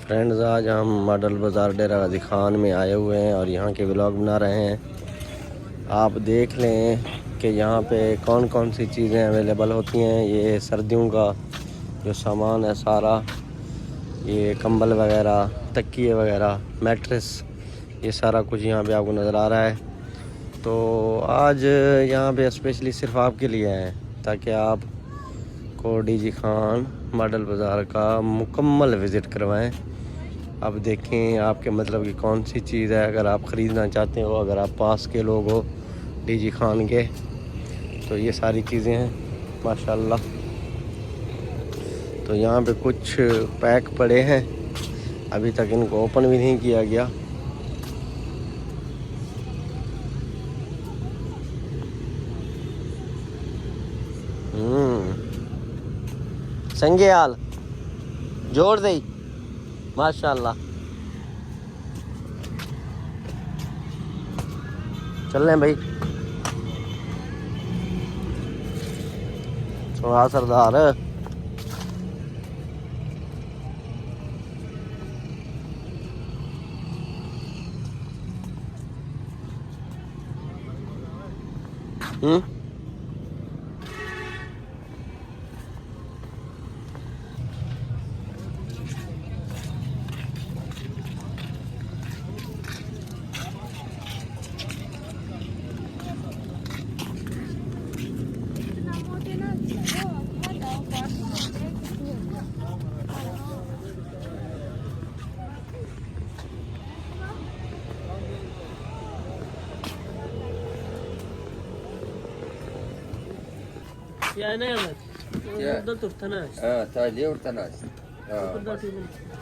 Friends, आज हम model बाज़ार डेरा गाजी खान में आए हुए हैं और यहाँ के व्लॉग बना रहे हैं। आप देख लें कि यहाँ पे कौन कौन सी चीज़ें अवेलेबल होती हैं। ये सर्दियों का जो सामान है सारा, ये कंबल वगैरह, तकिए वगैरह, मैट्रेस, ये सारा कुछ यहाँ पे आपको नज़र आ रहा है। तो आज यहाँ पे स्पेशली सिर्फ आपके लिए आए हैं ताकि आप को डीजी खान मॉडल बाज़ार का मुकम्मल विज़िट करवाएं। अब देखें आपके मतलब की कौन सी चीज़ है। अगर आप ख़रीदना चाहते हो, अगर आप पास के लोग हो डीजी खान के, तो ये सारी चीज़ें हैं माशाल्लाह। तो यहाँ पे कुछ पैक पड़े हैं, अभी तक इनको ओपन भी नहीं किया गया। संगे हाल जोड़ दे माशाल्लाह। चल रहे हैं भाई, थोड़ा सरदार।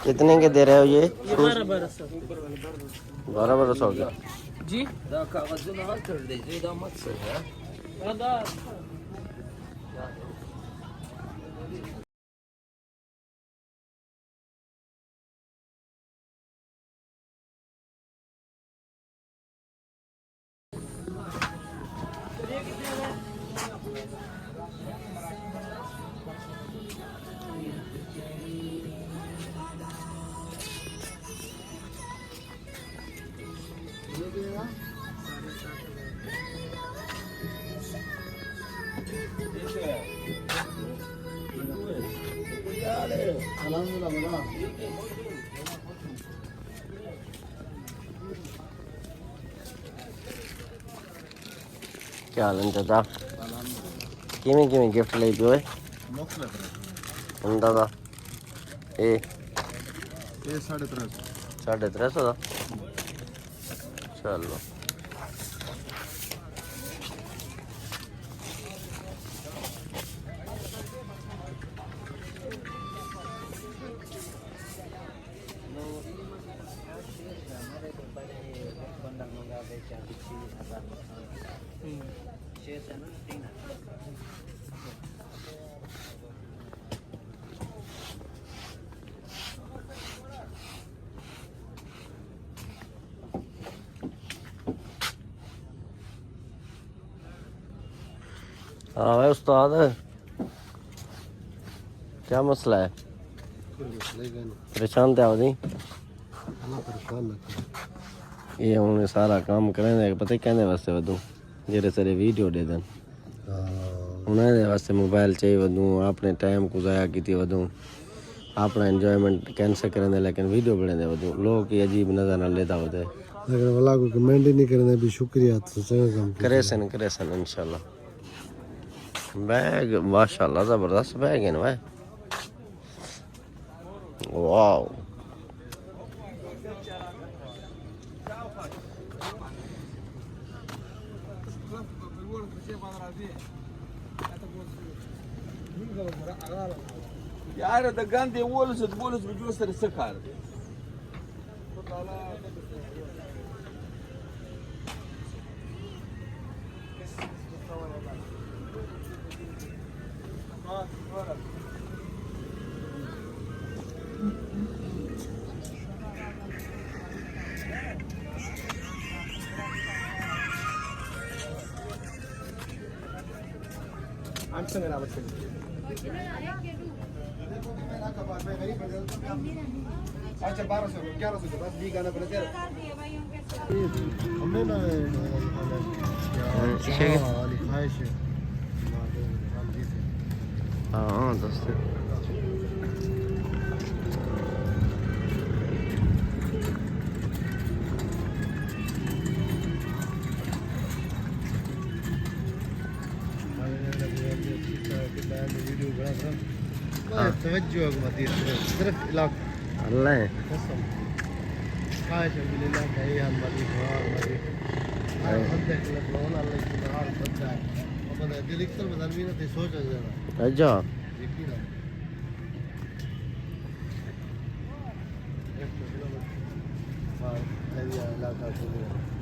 कितने के दे रहे हो ये? 1200 हो गया जी। क्या हाल है चाचा? किमें किमें गिफ्ट ले पियो दादा? ये 350 का। चलो हाँ भाई उस्ताद, क्या मसला है? परेशान तो नहीं? ये हमने सारा काम करें पता कहने वास्ते वधू जेरे सारे वीडियो दे दें उन्हें वास्ते मोबाइल चाहिए वधू, अपने टाइम को ज़ाया की वधू, अपना एंजॉयमेंट कैंसिल करें लेकिन वीडियो बने वधू। लोग की अजीब नज़र न लेता होते अगर वाला को कमेंट ही नहीं करने भी शुक्रिया तो काम करे सन इंशाल्लाह। बैग माशाल्लाह ज़बरदस्त बैग है ना भाई, वाह। यार द गंदे बोलस बजूसर सकार अच्छा 1200 1100 के बाद भी गाना पड़ा तेरा हमने ना लिखाए से हाँ दोस्त वीडियो बड़ा तवज्जो मदीर सिर्फ इलाका अल्लाह है कसम खायश बिल्लाह कहीं हम मदीर मदीर हर बंदे के लिए लोन अल्लाह की हर बंदा है अपन दिल इक्तर बदल भी ना ते सोच आ जाना अच्छा यकीन है एक तो किलोमीटर बाहर एरिया इलाका से